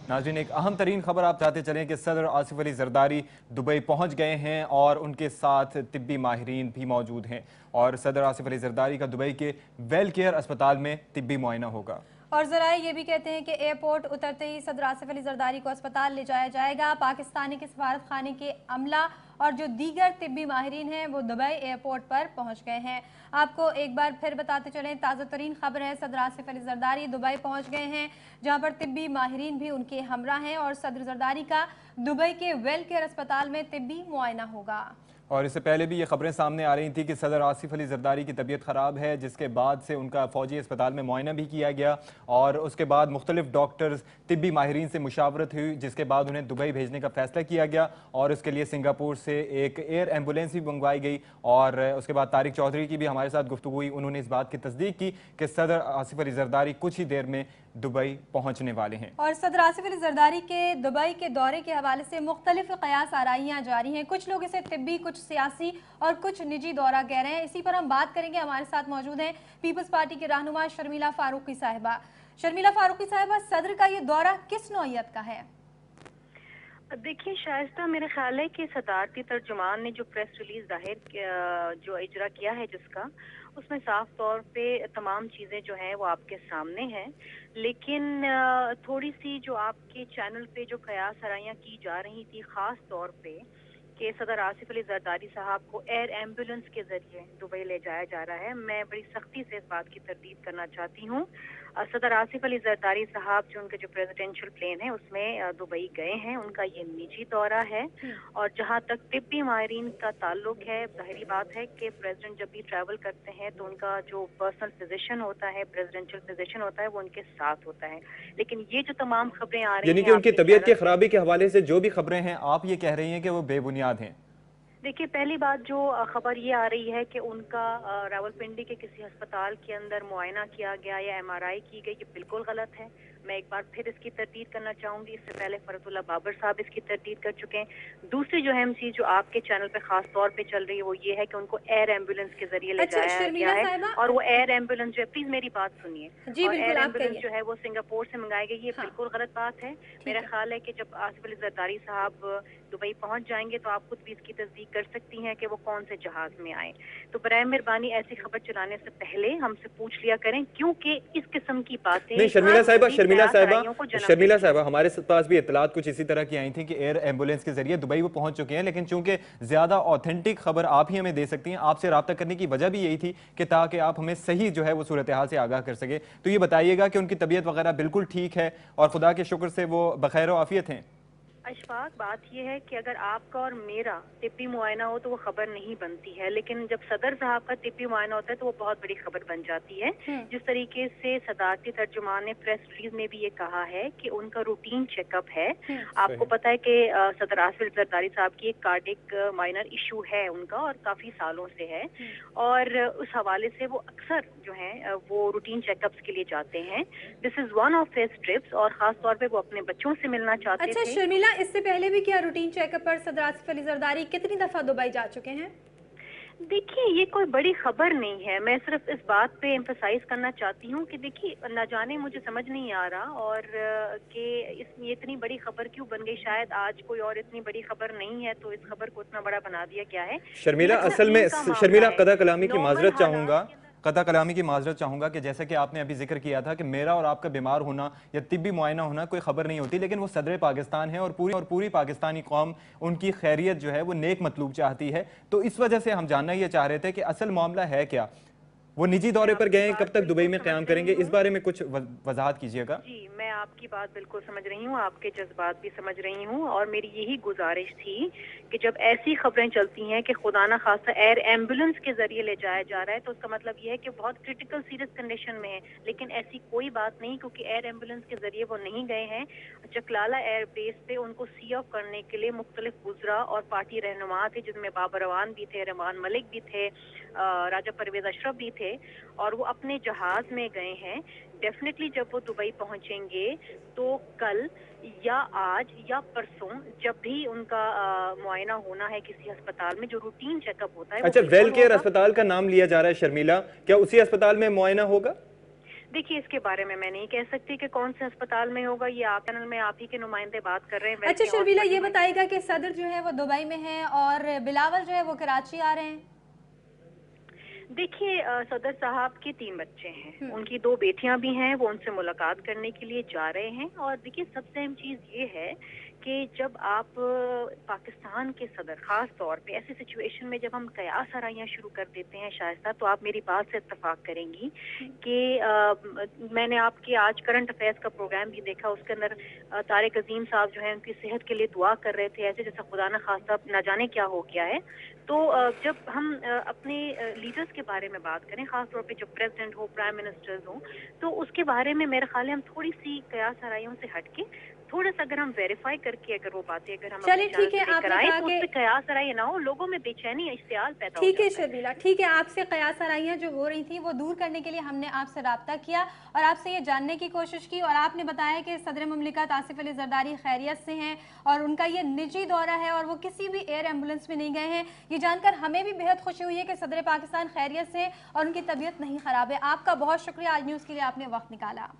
नाज़रीन, एक अहम तरीन खबर आप चाहते चलें कि सदर आसिफ अली जरदारी दुबई पहुंच गए हैं और उनके साथ तिब्बी माहिरीन भी मौजूद हैं और सदर आसिफ अली जरदारी का दुबई के वेल केयर अस्पताल में तिब्बी मुआयना होगा। और ज़राए ये भी कहते हैं कि एयरपोर्ट उतरते ही सदर आसिफ अली जरदारी को अस्पताल ले जाया जाएगा। पाकिस्तानी के सफारत खाने के अमला और जो दीगर तिब्बी माहिरीन हैं वो दुबई एयरपोर्ट पर पहुंच गए हैं। आपको एक बार फिर बताते चलें, ताज़ा तरीन खबर है, सदर आसिफ अली जरदारी दुबई पहुंच गए हैं, जहां पर तिब्बी माहिरीन भी उनके हमरा हैं और सदर जरदारी का दुबई के वेल केयर अस्पताल में तिब्बी मुआयना होगा। और इससे पहले भी ये खबरें सामने आ रही थी कि सदर आसिफ अली जरदारी की तबीयत ख़राब है, जिसके बाद से उनका फ़ौजी अस्पताल में मुआयना भी किया गया और उसके बाद मुख्तलिफ डॉक्टर्स तिब्बी माहिरीन से मुशावरत हुई, जिसके बाद उन्हें दुबई भेजने का फ़ैसला किया गया और उसके लिए सिंगापुर से एक एयर एम्बुलेंस भी मंगवाई गई। और उसके बाद तारिक चौधरी की भी हमारे साथ गुफ्तगू हुई, उन्होंने इस बात की तस्दीक की कि सदर आसिफ अली जरदारी कुछ ही देर में दुबई पहुंचने वाले हैं। और सदर आसिफ अली जरदारी के दुबई के दौरे के हवाले से मुख्तलिफ कयास आराइयाँ जारी हैं। कुछ लोग इसे तिब्बी, कुछ सियासी और कुछ निजी दौरा कह रहे हैं। इसी पर हम बात करेंगे। हमारे साथ मौजूद हैं पीपल्स पार्टी के रहनुमा शर्मिला फारूकी साहिबा। शर्मिला फारूकी साहिबा, सदर का ये दौरा किस नौइयत का है? देखिए शाइस्ता, मेरे ख्याल है कि सदारती तर्जुमान ने जो प्रेस रिलीज जाहिर जो इजरा किया है जिसका, उसमें साफ तौर पे तमाम चीज़ें जो हैं वो आपके सामने हैं, लेकिन थोड़ी सी जो आपके चैनल पे जो कयास आराइयाँ की जा रही थी, ख़ास तौर पे कि सदर आसिफ अली जरदारी साहब को एयर एम्बुलेंस के जरिए दुबई ले जाया जा रहा है, मैं बड़ी सख्ती से इस बात की तरदीद करना चाहती हूँ। सदर आसिफ अली जरदारी साहब जो उनके जो प्रेसिडेंशियल प्लेन है उसमें दुबई गए हैं, उनका ये निजी दौरा है। और जहाँ तक तिब्बी माहिरीन का ताल्लुक है, ज़ाहिरी बात है कि प्रेसिडेंट जब भी ट्रैवल करते हैं तो उनका जो पर्सनल फिजिशियन होता है, प्रेसिडेंशियल फिजिशियन होता है, वो उनके साथ होता है। लेकिन ये जो तमाम खबरें आ रही हैं, यानी कि उनकी तबीयत की खराबी के हवाले से जो भी खबरें हैं, आप ये कह रही हैं कि वो बेबुनियाद हैं? देखिए, पहली बात जो खबर ये आ रही है कि उनका रावलपिंडी के किसी अस्पताल के अंदर मुआयना किया गया या एमआरआई की गई, ये बिल्कुल गलत है। मैं एक बार फिर इसकी तरदीद करना चाहूंगी। इससे पहले फरतुल्लाह बाबर साहब इसकी तरदीद कर चुके हैं। दूसरी जो अहम चीज जो आपके चैनल पे खास तौर पे चल रही है वो ये है कि उनको एयर एम्बुलेंस के जरिए ले जाया गया है और वो एयर एम्बुलेंस जो है, प्लीज मेरी बात सुनिए, और एयर एम्बुलेंस जो है वो सिंगापुर से मंगाई गई। ये बिल्कुल गलत बात है। मेरा ख्याल है कि जब आसिफ अली जरदारी साहब दुबई पहुंच जाएंगे तो आप खुद भी इसकी तस्दीक कर सकती हैं कि वो कौन से जहाज में आए। तो बराए मेहरबानी ऐसी खबर चलाने से पहले हमसे पूछ लिया करें, क्योंकि इस किस्म की बातें नहीं। शर्मिला साहिबा, हमारे पास भी इत्तलात कुछ इसी तरह की आई थी कि एयर एम्बुलेंस के जरिए दुबई वो पहुंच चुके हैं, लेकिन चूंकि ज्यादा ऑथेंटिक खबर आप ही हमें दे सकती हैं, आपसे रब्ता करने की वजह भी यही थी कि ताकि आप हमें सही जो है वो सूरत हाल से आगाह कर सके। तो ये बताइएगा कि उनकी तबीयत वगैरह बिल्कुल ठीक है और खुदा के शुक्र से वो बखैर आफियत हैं? अशफाक, बात यह है कि अगर आपका और मेरा तिब्बी मुआयना हो तो वो खबर नहीं बनती है, लेकिन जब सदर साहब का तिब्बी मुआयना होता है तो वो बहुत बड़ी खबर बन जाती है। जिस तरीके से सदारती तर्जुमान ने प्रेस रिलीज में भी ये कहा है कि उनका रूटीन चेकअप है। आपको पता है कि सदर आसिफ अली जरदारी साहब की एक कार्डिक माइनर इशू है उनका, और काफी सालों से है, और उस हवाले से वो अक्सर जो है वो रूटीन चेकअप्स के लिए जाते हैं। This is one of his trips, और खास तौर पे वो अपने बच्चों से मिलना चाहते थे। शर्मिला, इससे पहले भी क्या रूटीन चेकअप पर सदर आसिफ अली जरदारी कितनी दफा दुबई जा चुके हैं? देखिए, ये कोई बड़ी खबर नहीं है। मैं सिर्फ इस बात पे एम्फसाइज करना चाहती हूँ कि देखिए, न जाने मुझे समझ नहीं आ रहा और कि इसमें इतनी बड़ी खबर क्यों बन गई। शायद आज कोई और इतनी बड़ी खबर नहीं है तो इस खबर को इतना बड़ा बना दिया गया है। शर्मिला, असल में शर्मिला कदा कलामी की माजरत चाहूंगा कि जैसा कि आपने अभी जिक्र किया था कि मेरा और आपका बीमार होना या तिब्बी मुआयना होना कोई खबर नहीं होती, लेकिन वो सदर पाकिस्तान है और पूरी पाकिस्तानी कौम उनकी खैरियत जो है वो नेक मतलूब चाहती है। तो इस वजह से हम जानना ये चाह रहे थे कि असल मामला है क्या। वो निजी दौरे पर गए, कब तक दुबई में क़याम करेंगे, इस बारे में कुछ वजाहत कीजिएगा। जी, मैं आपकी बात बिल्कुल समझ रही हूँ, आपके जज्बात भी समझ रही हूँ, और मेरी यही गुजारिश थी कि जब ऐसी खबरें चलती हैं कि खुदा ना खास्ता एयर एम्बुलेंस के जरिए ले जाया जा रहा है तो उसका मतलब ये है कि बहुत क्रिटिकल सीरियस कंडीशन में है, लेकिन ऐसी कोई बात नहीं, क्योंकि एयर एम्बुलेंस के जरिए वो नहीं गए हैं। चकलाला एयर बेस पे उनको सी ऑफ करने के लिए मुख्तलिफ वुज़रा और पार्टी रहनुमा थे, जिनमें बाबर रवान भी थे, रहमान मलिक भी थे, राजा परवेज अशरफ भी थे, और वो अपने जहाज में गए हैं। डेफिनेटली जब वो दुबई पहुंचेंगे तो कल या आज या परसों, जब भी उनका मुआयना होना है किसी अस्पताल में, जो रूटीन चेकअप होता है। अच्छा, वेल केयर अस्पताल का नाम लिया जा रहा है शर्मिला, क्या उसी अस्पताल में मुआयना होगा? देखिए, इसके बारे में मैं नहीं कह सकती कि कौन से अस्पताल में होगा, ये आप चैनल में आप ही के नुमाइंदे बात कर रहे हैं। अच्छा शर्मिला, ये बताइएगा कि सदर जो है वो दुबई में है और बिलावल जो है वो कराची आ रहे हैं। देखिए, सदर साहब के 3 बच्चे हैं, उनकी 2 बेटियां भी हैं, वो उनसे मुलाकात करने के लिए जा रहे हैं। और देखिए, सबसे अहम चीज ये है कि जब आप पाकिस्तान के सदर, खास तौर पे ऐसी सिचुएशन में जब हम कयास आराइयाँ शुरू कर देते हैं शाइस्ता, तो आप मेरी बात से इत्तेफाक करेंगी कि मैंने आपके आज करंट अफेयर्स का प्रोग्राम भी देखा, उसके अंदर तारिक अजीम साहब जो है उनकी सेहत के लिए दुआ कर रहे थे, ऐसे जैसा खुदा न खास्ता न जाने क्या हो गया है। तो जब हम अपने लीडर्स के बारे में बात करें, खास तौर पे जो प्रेसिडेंट हो, प्राइम मिनिस्टर्स हो, तो उसके बारे में मेरे ख्याल है हम थोड़ी सी कयास आराइयों से हटके थोड़ा सा अगर हम वेरीफाई करके अगर वो बातें अगर हम चलिए ठीक है, आपने कहा तो उससे कयास आराई ना हो, लोगों में बेचैनी इश्तियाल पैदा हो ठीक है जाता है। शर्मिला, ठीक है, आपसे कयास आराइयाँ जो हो रही थी वो दूर करने के लिए हमने आपसे राब्ता किया और आपसे ये जानने की कोशिश की, और आपने बताया कि सदर मुमलिकत आसिफ अली जरदारी खैरियत से हैं और उनका ये निजी दौरा है और वो किसी भी एयर एम्बुलेंस में नहीं गए हैं। ये जानकर हमें भी बेहद खुशी हुई है कि सदर पाकिस्तान खैरियत से और उनकी तबीयत नहीं ख़राब है। आपका बहुत शुक्रिया, आज न्यूज़ के लिए आपने वक्त निकाला।